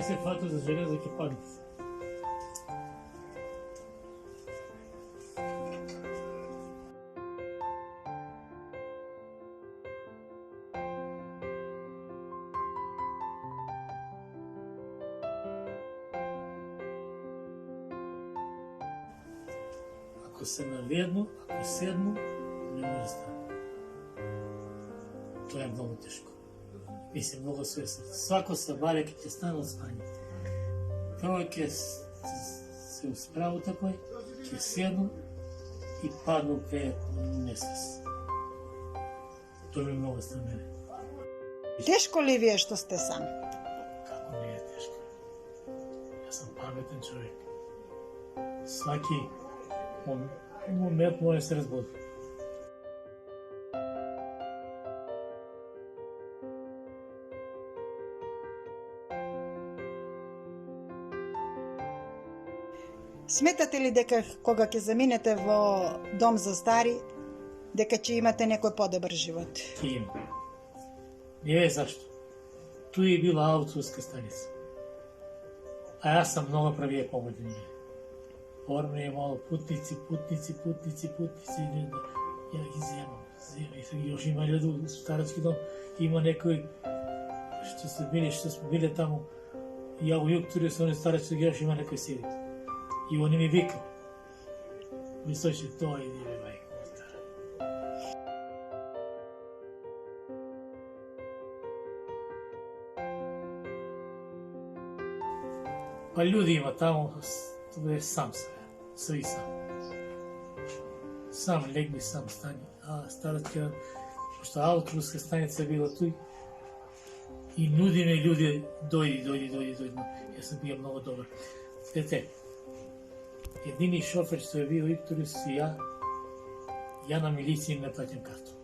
не се фата за железо, ќе падне. Ако се наведно, ако седно, не може да стане. Тоа е многу тешко. И се многу свесен. Свако събаря ќе ќе стане од спање. Прво ќе се усправу такој, ќе седну и падну кај несвес. Тоа ми многу станене. Тешко ли ви е што сте сам? Како не е тешко? Јас сум паметен човек. Сваки момент може да се разбуди. Сметате ли дека кога ќе заминете во дом за стари, дека ќе имате некој подобар живот? Ќе има. Не е зашто. Ту е била автобуска станица. А јас сам многу правија помојни. Порме е мало путници. Ја ги земам. И још има луѓе у старачки дом. Има некои што сме били таму. Ја у јуктури со они старачки још има некои седи. И они ми вика. Мислеше тоа иди бе мајко стара. Па луѓе има таму, тоа е сам сега, сви сам. Сам легни, сам стани. А старачка, пошто автобуска станица била туј, и нуди ме луѓе, дојди. Јас сум бил многу добар. Дете, едини шофер што е бил Викторис и ја на милиција им не платим карту.